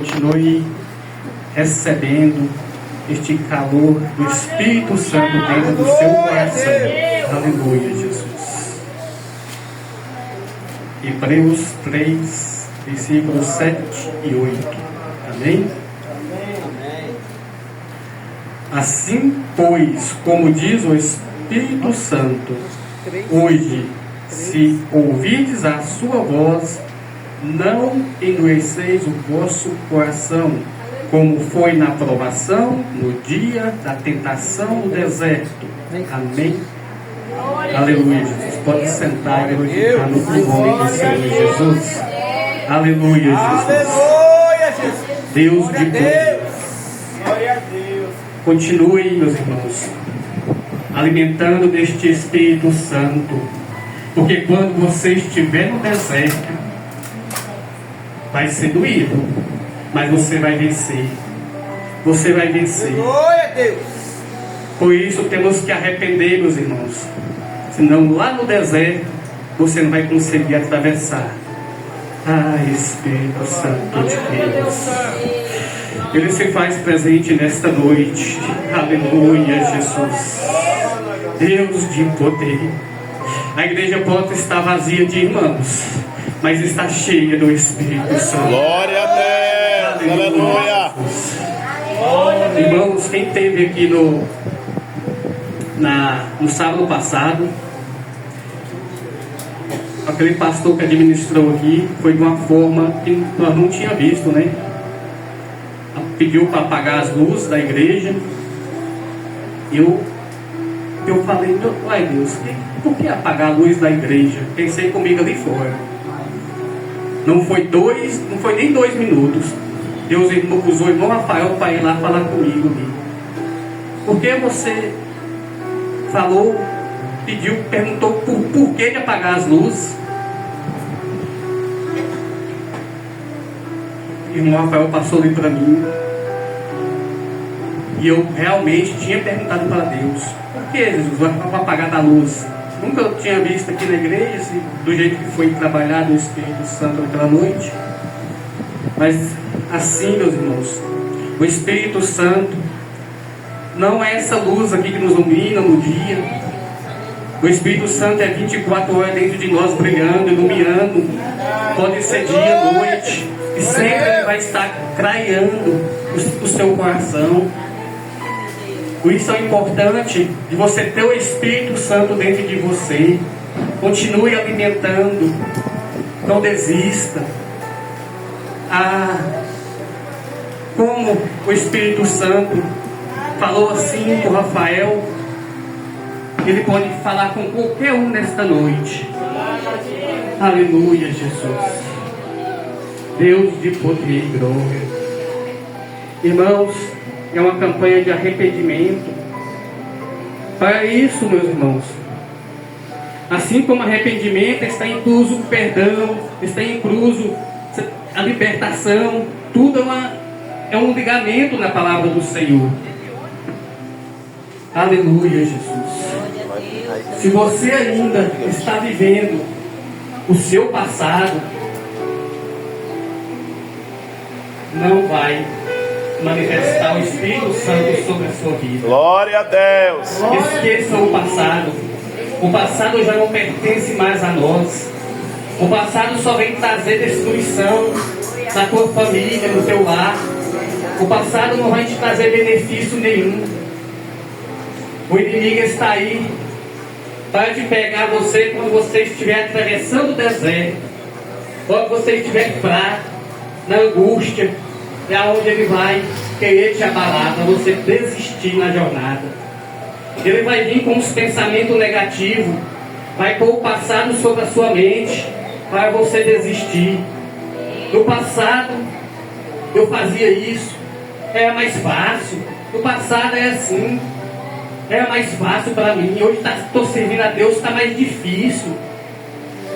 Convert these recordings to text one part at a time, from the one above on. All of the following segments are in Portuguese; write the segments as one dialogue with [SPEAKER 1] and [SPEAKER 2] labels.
[SPEAKER 1] Continue recebendo este calor do Espírito Santo dentro do seu coração. Aleluia, Jesus. Hebreus 3, versículos 7 e 8. Amém? Assim, pois, como diz o Espírito Santo, hoje, se ouvirdes a sua voz, não endureceis o vosso coração, como foi na provação, no dia da tentação no deserto. Amém? Aleluia, Jesus. Pode sentar e glorificar no nome do Senhor Jesus. Aleluia, Jesus. Deus de poder.
[SPEAKER 2] Glória a Deus.
[SPEAKER 1] Continue, meus irmãos, alimentando deste Espírito Santo, porque quando você estiver no deserto, vai ser doído, mas você vai vencer. Você vai vencer.
[SPEAKER 2] Glória a Deus.
[SPEAKER 1] Por isso temos que arrepender, meus irmãos. Senão lá no deserto você não vai conseguir atravessar. Espírito Santo de Deus, Ele se faz presente nesta noite. Aleluia, Jesus. Deus de poder. A igreja pode estar vazia de irmãos, mas está cheia do Espírito Santo.
[SPEAKER 3] Glória a Deus. Aleluia.
[SPEAKER 1] Irmãos, quem esteve aqui no sábado passado, aquele pastor que administrou aqui foi de uma forma que nós não tínhamos visto, né? Pediu para apagar as luzes da igreja. Eu falei, ai Deus, por que apagar a luz da igreja? Pensei comigo ali fora. Não foi nem 2 minutos. Deus usou o irmão Rafael para ir lá falar comigo ali. Porque você falou, perguntou por que de apagar as luzes. O irmão Rafael passou ali para mim. E eu realmente tinha perguntado para Deus: por que, Jesus, vai apagar a luz? Nunca eu tinha visto aqui na igreja, do jeito que foi trabalhado o Espírito Santo naquela noite. Mas assim, meus irmãos, o Espírito Santo não é essa luz aqui que nos ilumina no dia. O Espírito Santo é 24 horas dentro de nós, brilhando, iluminando. Pode ser dia, noite, e sempre Ele vai estar clareando o seu coração. Por isso é importante de você ter o Espírito Santo dentro de você. Continue alimentando. Não desista. Como o Espírito Santo falou assim com Rafael, Ele pode falar com qualquer um nesta noite. Aleluia, Jesus. Deus de poder e glória. Irmãos, é uma campanha de arrependimento. Para isso, meus irmãos, assim como arrependimento está incluso o perdão, está incluso a libertação, tudo é um ligamento na palavra do Senhor. Aleluia, Jesus. Se você ainda está vivendo o seu passado, não vai manifestar o Espírito Santo sobre a sua vida.
[SPEAKER 3] Glória a Deus.
[SPEAKER 1] Esqueça o passado. O passado já não pertence mais a nós. O passado só vem trazer destruição na tua família, no teu lar. O passado não vai te trazer benefício nenhum. O inimigo está aí para te pegar você quando você estiver atravessando o deserto, quando você estiver fraco, na angústia. É onde ele vai querer te abalar, para você desistir na jornada. Ele vai vir com os pensamentos negativos, vai pôr o passado sobre a sua mente, para você desistir. No passado, eu fazia isso, era mais fácil. No passado é assim, era mais fácil para mim. Hoje estou servindo a Deus, está mais difícil.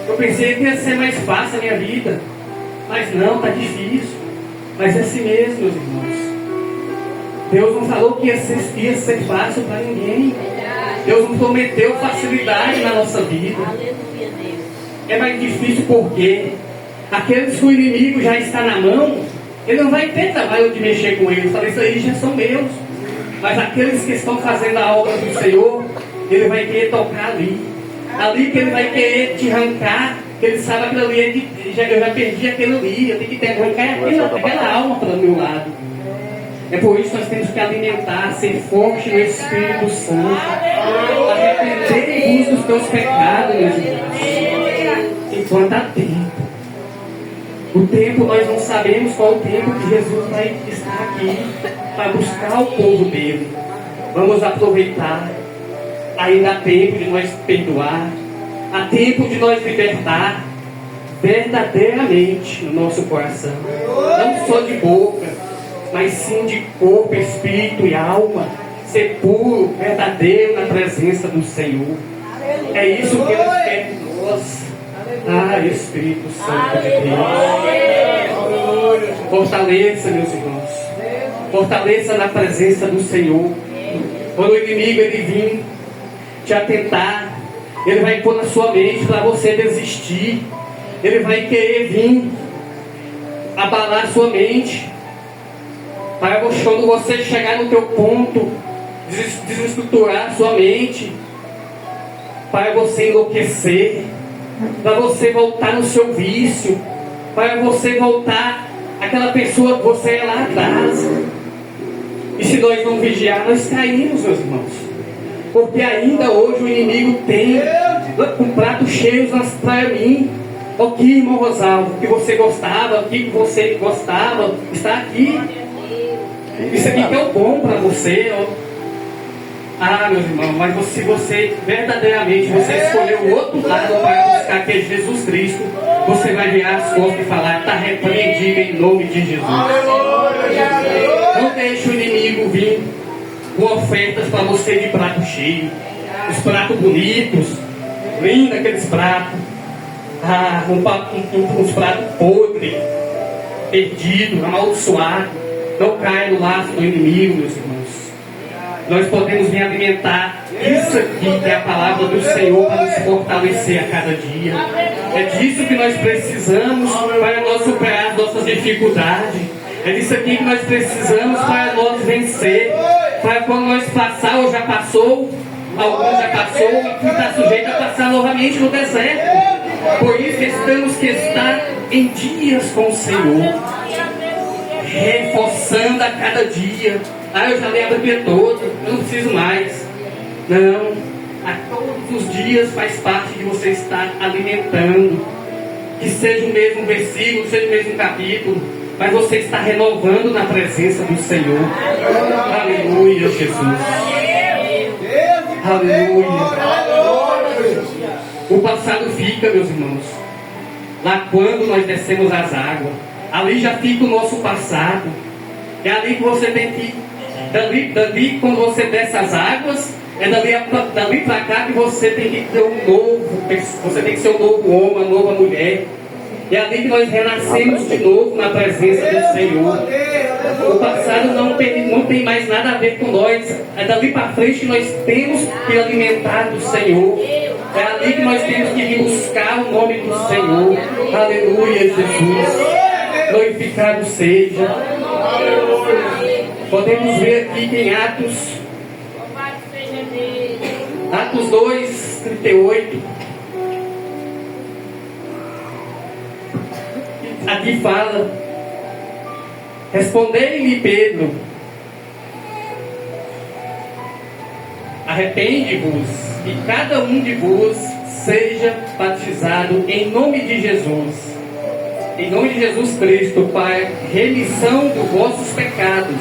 [SPEAKER 1] Eu pensei que ia ser mais fácil a minha vida, mas não, está difícil. Mas é assim mesmo, meus irmãos. Deus não falou que ia ser fácil para ninguém. Deus não prometeu facilidade na nossa vida. É mais difícil porque aqueles que o inimigo já está na mão, Ele não vai ter trabalho de mexer com eles. Falei, isso aí já são meus. Mas aqueles que estão fazendo a obra do Senhor, Ele vai querer tocar ali. Ali que Ele vai querer te arrancar, que Ele sabe aquilo ali, eu já perdi aquilo ali, eu tenho que arrancar aquela alma para o meu lado. É por isso que nós temos que alimentar, ser forte no Espírito Santo, arrepender-vos dos teus pecados, meus irmãos, enquanto há tempo. O tempo, nós não sabemos qual o tempo que Jesus vai estar aqui para buscar o povo dele. Vamos aproveitar. Ainda há tempo de nós perdoar, há tempo de nós libertar verdadeiramente no nosso coração, não só de boca, mas sim de corpo, espírito e alma, ser puro, verdadeiro na presença do Senhor. É isso que Ele quer de nós. Espírito Santo de Deus, fortaleça, meus irmãos, fortaleça na presença do Senhor. Quando o inimigo ele vir te atentar, ele vai pôr na sua mente para você desistir, ele vai querer vir abalar sua mente, para quando você chegar no teu ponto, desestruturar sua mente, para você enlouquecer, para você voltar no seu vício, para você voltar àquela pessoa que você é lá atrás. E se nós não vigiar, nós caímos, meus irmãos. Porque ainda hoje o inimigo tem um prato cheio para mim. O que, irmão Rosalvo, que você gostava, o que você gostava, está aqui. Isso aqui que é o bom para você. Meus irmãos, mas se você verdadeiramente escolher o outro lado para buscar, que é Jesus Cristo, você vai virar as costas e falar, está repreendido em nome de Jesus. Não deixe o inimigo vir com ofertas para você de prato cheio, os pratos bonitos, lindos aqueles pratos, uns pratos podres, perdidos, amaldiçoados. Não caia no laço do inimigo, meus irmãos. Nós podemos vir alimentar isso aqui, que é a palavra do Senhor, para nos fortalecer a cada dia. É disso que nós precisamos para nós superar as nossas dificuldades. É disso aqui que nós precisamos para nós vencer. Para quando nós passar ou já passou, alguns já passou, e está sujeito a passar novamente no deserto. Por isso temos que estar em dias com o Senhor, reforçando a cada dia. Eu já leio a Bíblia toda, eu não preciso mais. Não, a todos os dias faz parte de você estar alimentando. Que seja o mesmo versículo, seja o mesmo capítulo, mas você está renovando na presença do Senhor. Aleluia, Jesus. Aleluia. O passado fica, meus irmãos. Lá quando nós descemos as águas, ali já fica o nosso passado. É ali que você tem que dali quando você desce as águas, é dali para cá que você tem que ter um novo, você tem que ser um novo homem, uma nova mulher. É ali que nós renascemos de novo na presença do Senhor. O passado não tem mais nada a ver com nós. É dali para frente que nós temos que alimentar do Senhor. É ali que nós temos que ir buscar o nome do Senhor. Aleluia, Jesus. Glorificado seja. Podemos ver aqui que em Atos 2:38, aqui fala: respondeu-lhe Pedro, arrepende-vos e cada um de vos seja batizado em nome de Jesus, em nome de Jesus Cristo, para remissão dos vossos pecados,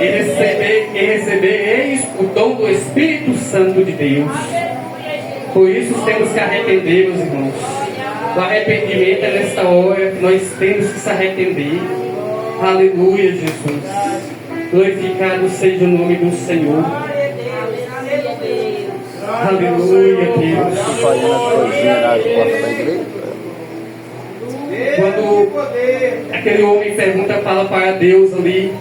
[SPEAKER 1] e recebereis o dom do Espírito Santo de Deus. Por isso temos que arrepender, meus irmãos. O arrependimento é nesta hora que nós temos que se arrepender. Aleluia, Jesus. Glorificado seja o nome do Senhor. Aleluia, Deus. Quando aquele homem fala para Deus ali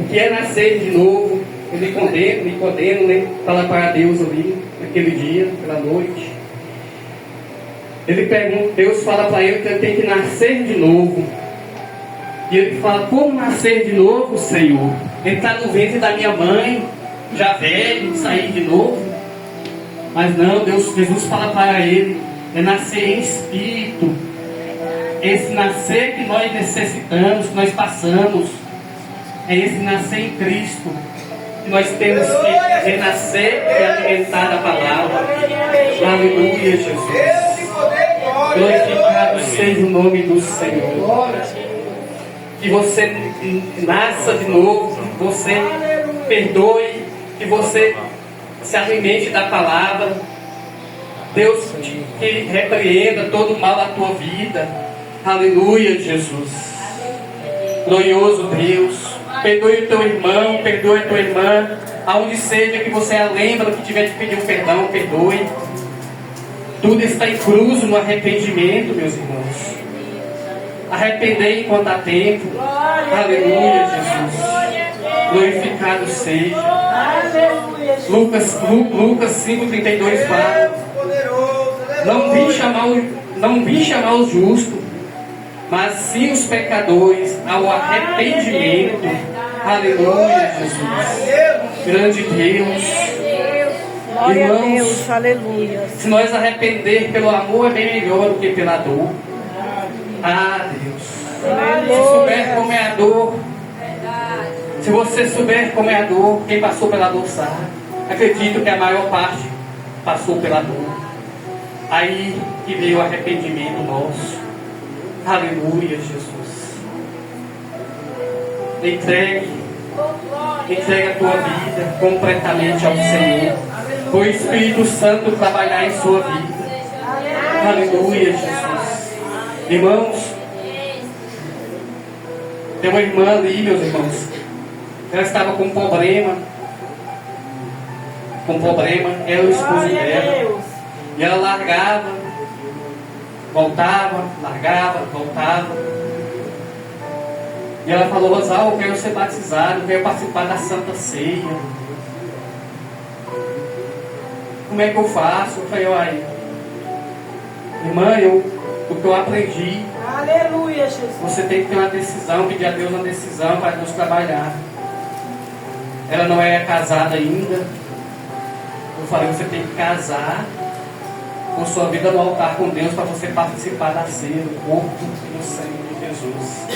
[SPEAKER 1] o que é nascer de novo, Nicodemo, né? Fala para Deus ali, naquele dia, naquela noite. Ele pergunta, Deus fala para ele que ele tem que nascer de novo. E ele fala, como nascer de novo, Senhor? Entrar no ventre da minha mãe, já velho, sair de novo? Mas não, Jesus fala para ele, é nascer em espírito. Esse nascer que nós necessitamos, que nós passamos, é esse nascer em Cristo. Nós temos que renascer e alimentar a palavra. Aleluia, Jesus. Glorificado seja o nome do Senhor. Que você nasça de novo, que você perdoe, que você se alimente da palavra. Deus que repreenda todo o mal da tua vida. Aleluia, Jesus. Glorioso Deus. Perdoe o teu irmão, perdoe a tua irmã. Aonde seja que você a lembra, que tiver de pedir um perdão, perdoe. Tudo está incluso no arrependimento, meus irmãos. Arrependei enquanto há tempo. Aleluia, Jesus. Glorificado seja. Lucas 5,32 fala: Não vim chamar os justos, mas sim os pecadores ao arrependimento. Aleluia, Jesus. Grande Deus.
[SPEAKER 4] Glória
[SPEAKER 1] Irmãos,
[SPEAKER 4] a Deus, aleluia.
[SPEAKER 1] se nós arrepender pelo amor, é bem melhor do que pela dor. Ah, Deus. Se souber como é a dor, se você souber como é a dor, quem passou pela dor sabe. Acredito que a maior parte passou pela dor. Aí que veio o arrependimento nosso. Aleluia, Jesus. Entregue a tua vida completamente ao Senhor. O Espírito Santo trabalhar em sua vida. Aleluia, Jesus. Irmãos, tem uma irmã ali, meus irmãos. Ela estava com um problema. Era o esposo dela. E ela largava, voltava, largava, voltava. E ela falou: Rosal, eu quero ser batizado, eu quero participar da Santa Ceia. Como é que eu faço? Eu falei: olha, irmã, o que eu aprendi.
[SPEAKER 4] Aleluia, Jesus.
[SPEAKER 1] Você tem que ter uma decisão, pedir a Deus uma decisão para Deus trabalhar. Ela não é casada ainda. Eu falei: você tem que casar com sua vida no altar com Deus para você participar da ceia, do corpo e do sangue de Jesus.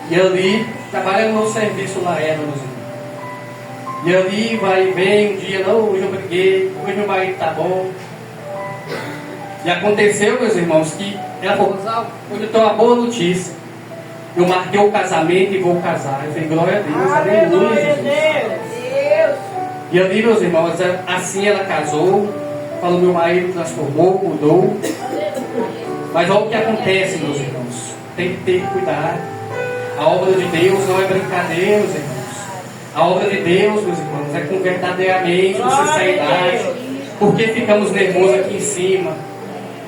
[SPEAKER 1] E ali, trabalha no meu serviço lá, meus irmãos. E ali vai e vem um dia: não, hoje eu briguei, hoje meu marido está bom. E aconteceu, meus irmãos, que ela falou: hoje eu tenho uma boa notícia. Eu marquei o casamento e vou casar. Eu falei: glória a Deus, aleluia, Jesus. E ali, meus irmãos, assim ela casou. Falou: meu marido transformou, mudou. Mas olha o que acontece, meus irmãos. Tem que ter cuidado. A obra de Deus não é brincadeira, meus irmãos. A obra de Deus, meus irmãos, é com verdadeiramente sinceridade. Porque ficamos nervosos aqui em cima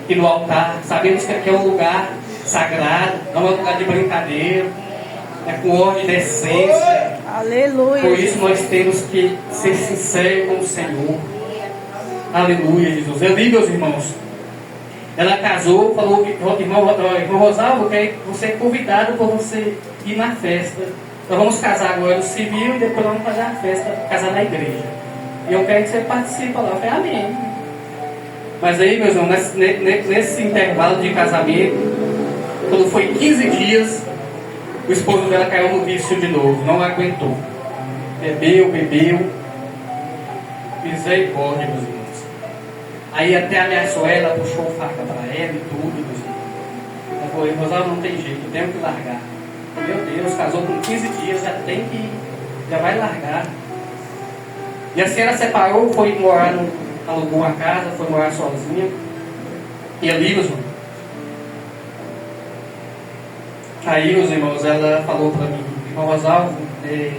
[SPEAKER 1] e no altar. Sabemos que aqui é um lugar sagrado, não é um lugar de brincadeira. É com ordem e decência.
[SPEAKER 4] Aleluia.
[SPEAKER 1] Por isso nós temos que ser sinceros com o Senhor. Aleluia, Jesus. Eu li, meus irmãos. Ela casou, falou: irmão Rosalvo, você é convidado para você ir na festa. Nós vamos casar agora no civil e depois vamos fazer a festa, casar na igreja. E eu quero que você participe lá. Eu falei: amém. Mas aí, meus irmãos, nesse intervalo de casamento, quando foi 15 dias, o esposo dela caiu no vício de novo, não aguentou. Bebeu. Misericórdia, meus irmãos. Aí até ameaçou ela, puxou faca para ela e tudo, meus irmãos. Ela falou: Rosalvo, não tem jeito, eu tenho que largar. Meu Deus, casou com 15 dias, já vai largar. E assim ela separou, foi morar, alugou uma casa, foi morar sozinha. E ali, meus irmãos, aí, meus irmãos, ela falou para mim: irmão Rosalvo, eu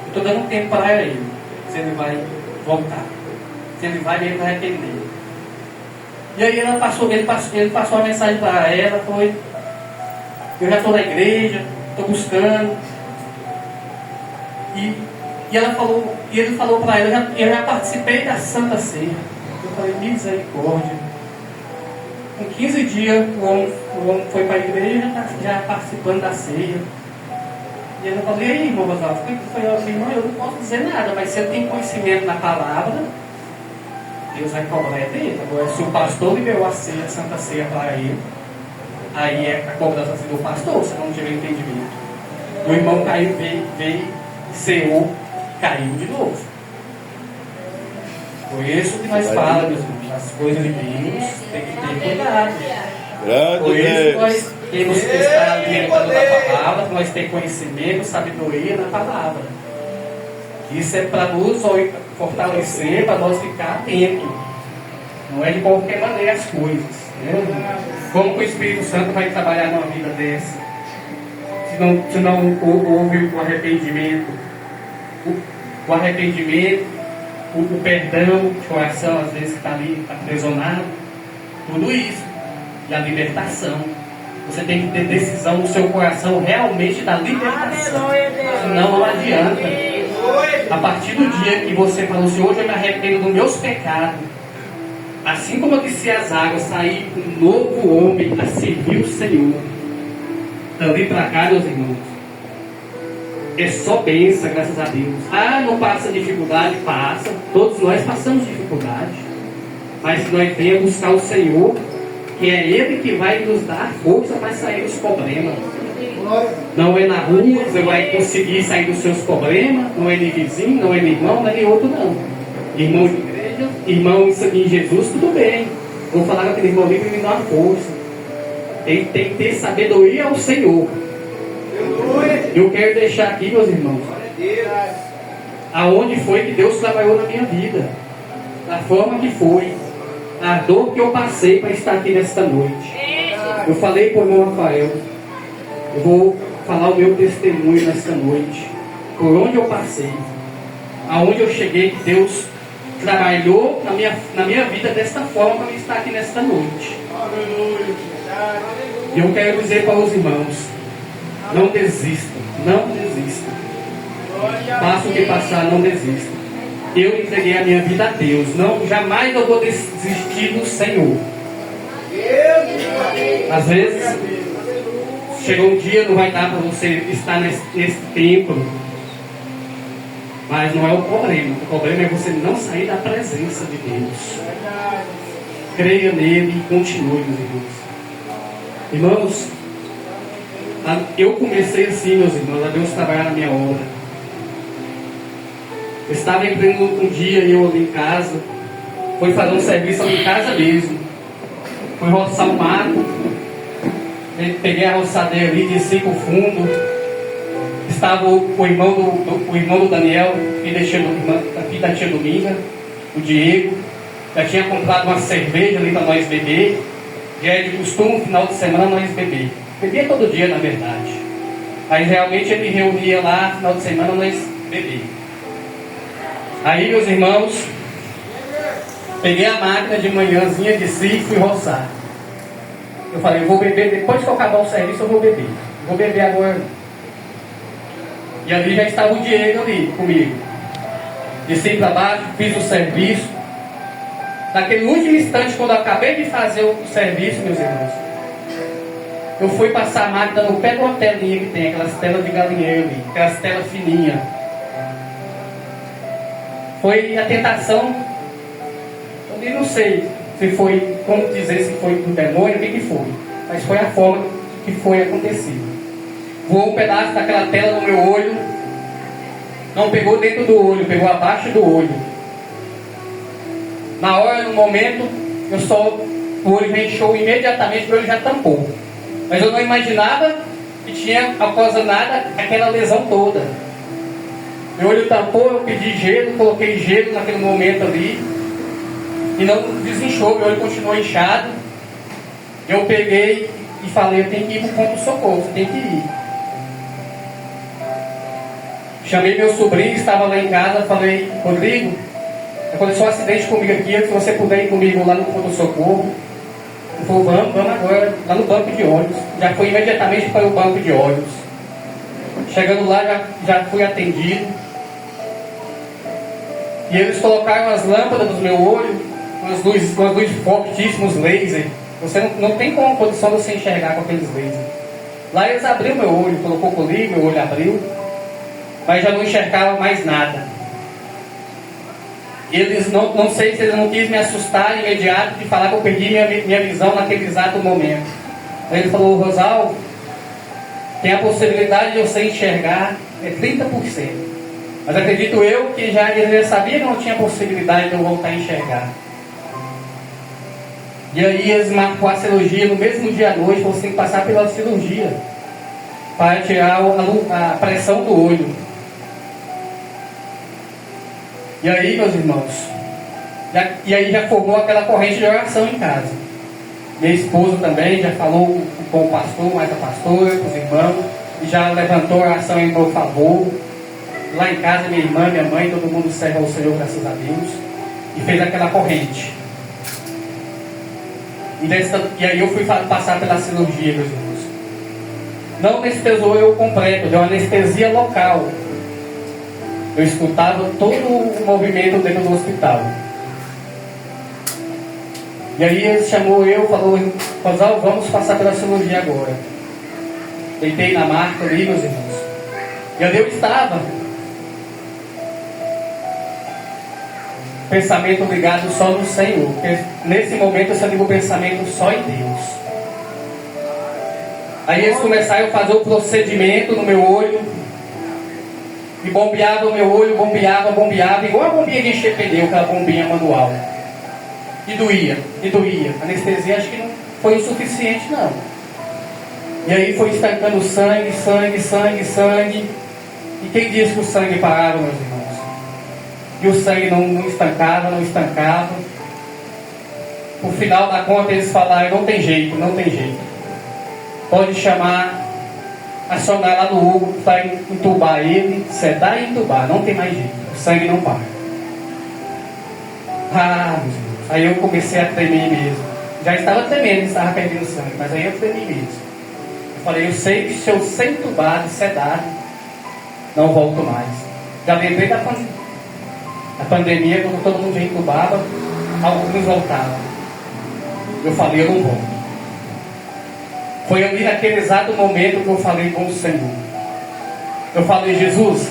[SPEAKER 1] estou dando tempo para ele, se ele vai voltar. Se ele vai, ele vai arrepender. E aí ele passou a mensagem para ela, foi: eu já estou na igreja, estou buscando. E ele falou para ela: eu já participei da Santa Ceia. Eu falei: misericórdia. Com 15 dias, o homem foi para a igreja, já participando da ceia. E eu falei, e aí, irmão Rosalvo, o que foi? Eu falei, irmão, eu não posso dizer nada, mas se eu tenho conhecimento na palavra, Deus vai cobrar dele. Agora, se o pastor liberou a ceia, a Santa Ceia para ele, aí é a cobrança do pastor, se não tiver entendimento. O irmão caiu, veio, ceou, caiu de novo. Por isso que nós falamos, meus irmãos, as coisas de Deus tem que ter cuidado. Por
[SPEAKER 3] Grande
[SPEAKER 1] isso
[SPEAKER 3] Deus.
[SPEAKER 1] nós temos que estar alimentando da palavra, nós temos conhecimento, sabedoria na palavra. Isso é para nos fortalecer, para nós ficar atentos. Não é de qualquer maneira as coisas. Né? Como que o Espírito Santo vai trabalhar numa vida dessa? Se não houve o arrependimento. O arrependimento, o perdão de coração, às vezes que está ali, está aprisionado. Tudo isso. E a libertação. Você tem que ter decisão no seu coração realmente da libertação. Senão não adianta. A partir do dia que você falou assim, hoje eu me arrependo dos meus pecados, assim como eu desci as águas, saí um novo homem a servir o Senhor. Dali para cá, meus irmãos, é só bênção, graças a Deus. Ah, não passa dificuldade? Passa. Todos nós passamos dificuldade. Mas se nós venhamos buscar o Senhor, que é Ele que vai nos dar força para sair dos problemas. Não é na rua, você vai conseguir sair dos seus problemas, não é de vizinho, não é de irmão, não é de outro não. Irmão de igreja, irmão em Jesus, tudo bem. Vou falar com aquele irmão ali que me dá uma força. Ele tem que ter sabedoria ao Senhor. Eu quero deixar aqui, meus irmãos, aonde foi que Deus trabalhou na minha vida, da forma que foi, a dor que eu passei para estar aqui nesta noite. Eu falei para o irmão Rafael, eu vou falar o meu testemunho nesta noite, por onde eu passei, aonde eu cheguei, que Deus trabalhou na minha vida desta forma para eu estar aqui nesta noite. E eu quero dizer para os irmãos, não desistam, não desistam. Passa o que passar, não desistam. Eu entreguei a minha vida a Deus, não, jamais eu vou desistir do Senhor. Às vezes chegou um dia, não vai dar para você estar nesse templo, mas não é o problema é você não sair da presença de Deus. Creia nele e continue, meus irmãos. Irmãos, eu comecei assim, meus irmãos, a Deus trabalhar na minha obra. Eu estava empreendendo um dia e eu ali em casa, fui fazer um serviço ali em casa mesmo. Fui roçar o mato, peguei a roçadeira ali, desci para o fundo. Estava o irmão do Daniel, filho da tia Dominga, o Diego. Já tinha comprado uma cerveja ali para nós beber. Já é de costume, no final de semana, nós beber. Bebia todo dia, na verdade. Mas realmente ele reunia lá, no final de semana, nós beber. Aí, meus irmãos, peguei a máquina de manhãzinha, desci e fui roçar. Eu falei, eu vou beber, depois que eu acabar o serviço, eu vou beber. Vou beber agora. E ali já estava o Diego ali comigo. Desci para baixo, fiz o serviço. Naquele último instante, quando eu acabei de fazer o serviço, meus irmãos, eu fui passar a máquina no pé de uma telinha que tem, aquelas telas de galinheiro ali, aquelas telas fininhas. Foi a tentação, eu não sei se foi, como dizer, se foi do demônio, o que foi, mas foi a forma que foi acontecido. Voou um pedaço daquela tela no meu olho, não pegou dentro do olho, pegou abaixo do olho. Na hora, no momento, o olho já inchou imediatamente, o olho já tampou. Mas eu não imaginava que tinha ocasionado aquela lesão toda. Meu olho tampou, eu pedi gelo, coloquei gelo naquele momento ali. E não desinchou, meu olho continuou inchado. Eu peguei e falei, eu tenho que ir para o ponto-socorro, você tem que ir. Chamei meu sobrinho, que estava lá em casa, falei, Rodrigo, aconteceu um acidente comigo aqui, se você puder ir comigo lá no ponto-socorro. Ele falou, vamos agora, lá no banco de ônibus. Já fui imediatamente para o banco de ônibus. Chegando lá, já fui atendido. E eles colocaram as lâmpadas do meu olho, umas luzes fortíssimas, laser, Você não tem como condição de você enxergar com aqueles lasers. Lá eles abriram meu olho, colocou comigo, meu olho abriu, mas já não enxergava mais nada. Eles não sei se eles não quis me assustar de imediato de falar que eu perdi minha visão naquele exato momento. Aí ele falou: Rosalvo, tem a possibilidade de você enxergar 30%. Mas acredito eu que ele já sabia que não tinha possibilidade de eu voltar a enxergar. E aí eles marcou a cirurgia no mesmo dia à noite. Você tem que passar pela cirurgia para tirar a pressão do olho. E aí, meus irmãos, já formou aquela corrente de oração em casa. Minha esposa também já falou com o pastor, mais a pastora, com os irmãos, e já levantou a oração em meu favor. Lá em casa, minha irmã, minha mãe, todo mundo serve ao Senhor, graças a Deus, e fez aquela corrente. E aí eu fui passar pela cirurgia, meus irmãos. Não anestesiou eu completo, deu anestesia local. Eu escutava todo o movimento dentro do hospital. E aí ele chamou eu, falou: Rosalvo, vamos passar pela cirurgia agora. Deitei na marca ali, meus irmãos. E onde eu estava, pensamento ligado só no Senhor. Porque nesse momento eu só digo pensamento só em Deus. Aí eles começaram a fazer o procedimento no meu olho. E bombeava o meu olho, bombeava, igual a bombinha de encher pneu, aquela bombinha manual. E doía. A anestesia acho que não foi o suficiente, não. E aí foi estancando sangue. E quem disse que o sangue parava, meus irmãos? E o sangue não estancava. No final da conta eles falaram: não tem jeito. Pode chamar, acionar lá no Hugo, vai entubar ele, sedar e entubar, não tem mais jeito, o sangue não para. Meus irmãos, aí eu comecei a tremer mesmo. Já estava tremendo, estava perdendo sangue, mas aí eu tremi mesmo. Eu falei: eu sei que se eu ser entubado e sedado, não volto mais. Já lembrei da pandemia, quando todo mundo já entubava, alguns voltavam. Eu falei: eu não volto. Foi ali naquele exato momento que eu falei com o Senhor. Eu falei: Jesus,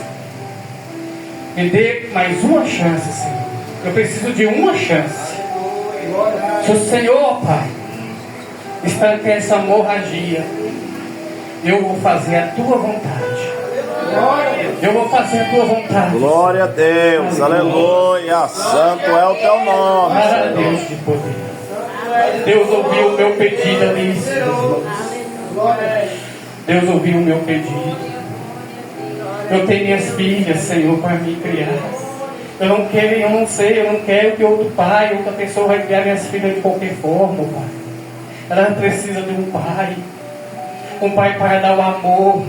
[SPEAKER 1] me dê mais uma chance, Senhor. Eu preciso de uma chance. Se o Senhor, Pai, estancar essa hemorragia, eu vou fazer a Tua vontade. Eu vou fazer a Tua vontade.
[SPEAKER 3] Glória a Deus, aleluia. Santo é o Teu nome.
[SPEAKER 1] Para Deus de poder. Deus ouviu o meu pedido ali, Senhor. Deus ouviu o meu pedido. Eu tenho minhas filhas, Senhor, para me criar. Eu não quero que outro pai, outra pessoa vai criar minhas filhas de qualquer forma, Pai. Ela precisa de um pai para dar o amor,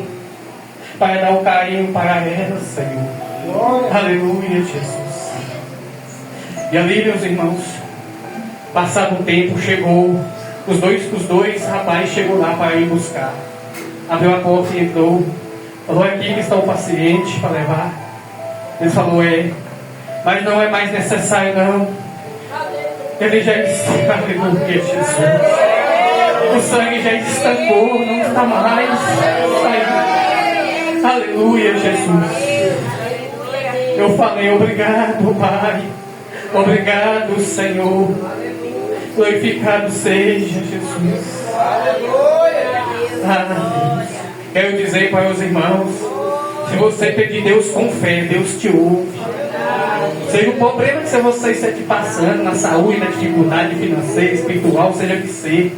[SPEAKER 1] para dar o carinho para ela, Senhor. Aleluia, Jesus. E ali, meus irmãos, passado um tempo, chegou os dois rapazes chegou lá para ir buscar. Abriu a porta e entrou. Falou: aqui que está o paciente para levar. Ele falou: mas não é mais necessário, não. Ele já está, aleluia, Jesus. O sangue já estancou, não está mais. Aleluia, Jesus. Eu falei: obrigado, Pai. Obrigado, Senhor. Glorificado seja Jesus. Quero dizer para os irmãos: se você pedir Deus com fé, Deus te ouve. Seja o problema que você esteja passando na saúde, na dificuldade financeira, espiritual, seja que seja,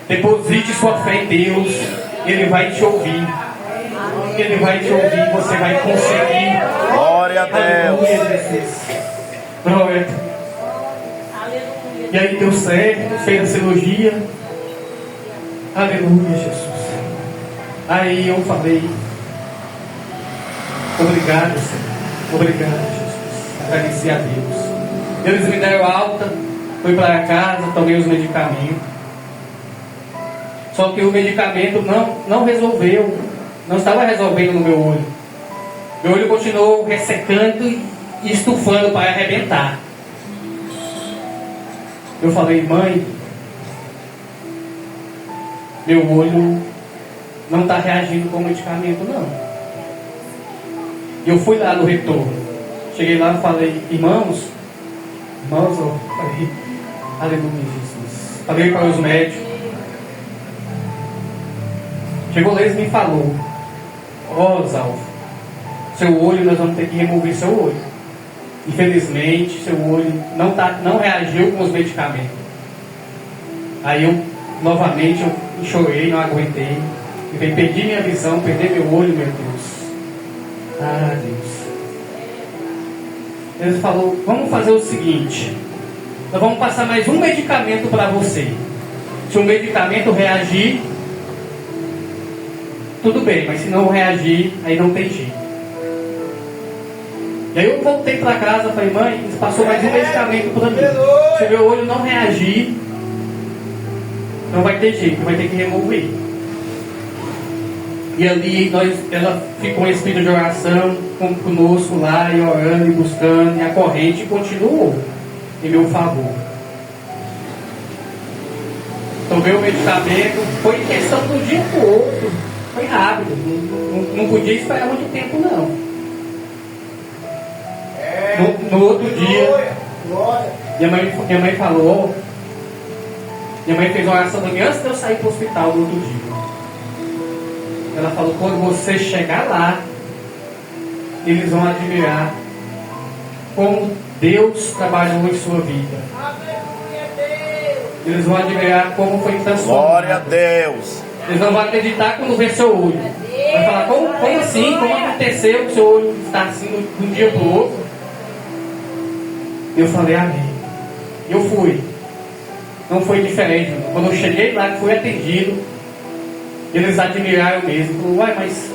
[SPEAKER 1] deposite sua fé em Deus. Ele vai te ouvir. Ele vai te ouvir. Você vai conseguir.
[SPEAKER 3] Glória a Deus.
[SPEAKER 1] Aleluia, Jesus. Glória a Deus. E aí deu certo, fez a cirurgia. Aleluia, Jesus. Aí eu falei: obrigado, Senhor. Obrigado, Jesus. Agradeci a Deus. Eles me deram alta, fui para casa, tomei os medicamentos. Só que o medicamento não resolveu. Não estava resolvendo no meu olho. Meu olho continuou ressecando e estufando para arrebentar. Eu falei: mãe, meu olho não está reagindo com o medicamento, não. E eu fui lá no retorno. Cheguei lá e falei, irmãos, eu falei, aleluia, Jesus. Falei para os médicos. Chegou lá e me falou, Zalvo, seu olho, nós vamos ter que remover seu olho. Infelizmente, seu olho não reagiu com os medicamentos. Aí eu, novamente, eu chorei, não aguentei. E perdi minha visão, perdi meu olho, meu Deus. Ah, Deus. Ele falou, vamos fazer o seguinte. Nós vamos passar mais um medicamento para você. Se o medicamento reagir, tudo bem, mas se não reagir, aí não tem jeito. E aí eu voltei para casa e falei, mãe, passou mais um medicamento para mim. Se meu olho não reagir, não vai ter jeito, vai ter que remover. E ali ela ficou em espírito de oração conosco lá, e orando e buscando, e a corrente continuou em meu favor. Tomei o medicamento, foi em questão de um dia para o outro, foi rápido, não podia esperar muito tempo não. No outro dia, minha mãe falou, minha mãe fez uma oração para mim antes de eu sair para o hospital no outro dia. Ela falou, quando você chegar lá, eles vão admirar como Deus trabalhou em sua vida. Eles vão admirar como foi transformado.
[SPEAKER 3] Glória a Deus.
[SPEAKER 1] Eles não vão acreditar quando ver seu olho. Vai falar, como assim? Como aconteceu que seu olho está assim de um dia para o outro? Eu falei, amém. Eu fui. Não foi diferente. Quando eu cheguei lá, fui atendido, eles admiraram mesmo. Falaram, uai, mas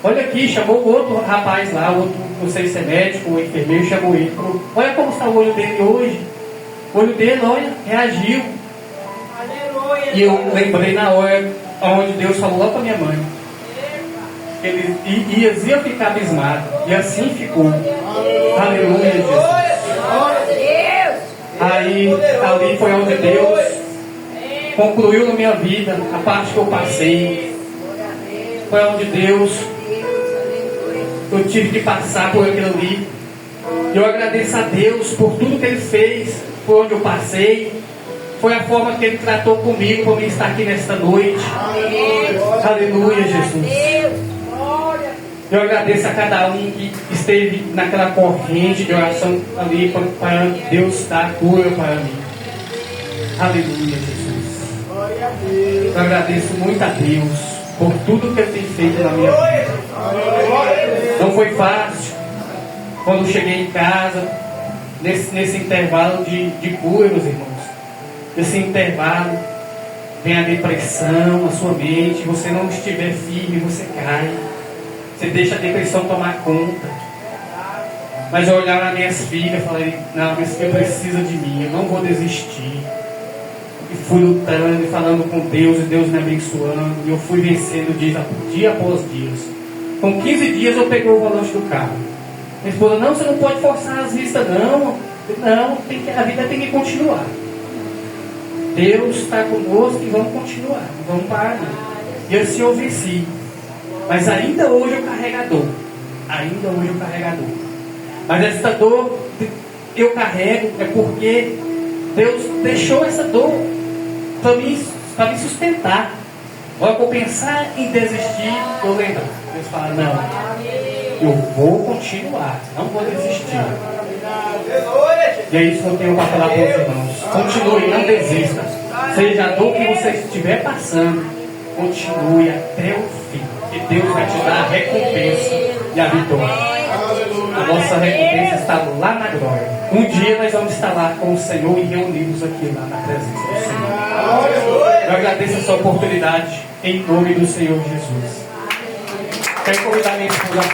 [SPEAKER 1] olha aqui, chamou o outro rapaz lá, outro, não sei se é médico ou enfermeiro, chamou ele. Falou, olha como está o olho dele hoje. O olho dele, olha, reagiu. E eu lembrei na hora onde Deus falou lá para minha mãe. Ele ia ficar abismado. E assim ficou. Aleluia, Jesus. Aí, ali foi onde Deus concluiu na minha vida a parte que eu passei. Foi onde Deus, eu tive que passar por aquilo ali. Eu agradeço a Deus por tudo que Ele fez, por onde eu passei. Foi a forma que Ele tratou comigo para mim estar aqui nesta noite. Aleluia, Jesus. Eu agradeço a cada um que esteve naquela corrente de oração ali para Deus dar cura para mim. Aleluia, Jesus. Eu agradeço muito a Deus por tudo que Ele tem feito na minha vida. Não foi fácil. Quando cheguei em casa, nesse intervalo de cura, meus irmãos. Nesse intervalo, vem a depressão, a sua mente. Você não estiver firme, você cai. Você deixa a depressão tomar conta. Mas eu olhava nas minhas filhas e falei, não, minha filha precisa de mim, eu não vou desistir. E fui lutando e falando com Deus, e Deus me abençoando. E eu fui vencendo dia após dia. Com 15 dias eu peguei o volante do carro. Minha esposa, não, você não pode forçar as vistas, não. Não, a vida tem que continuar. Deus está conosco e vamos continuar, não vamos parar não. E assim eu venci. Mas ainda hoje eu carrego a dor. Ainda hoje eu carrego a dor. Mas essa dor que eu carrego é porque Deus deixou essa dor para me sustentar. Agora, para eu pensar em desistir, eu lembro. Deus fala, não, eu vou continuar, não vou desistir. E é isso que eu tenho para falar para os irmãos. Continue, não desista. Seja a dor que você estiver passando, continue até o fim. E Deus vai te dar a recompensa e a vitória. A nossa recompensa está lá na glória. Um dia nós vamos estar lá com o Senhor e reunidos aqui lá na presença do Senhor. Eu agradeço essa oportunidade em nome do Senhor Jesus. Quero convidar minha esposa.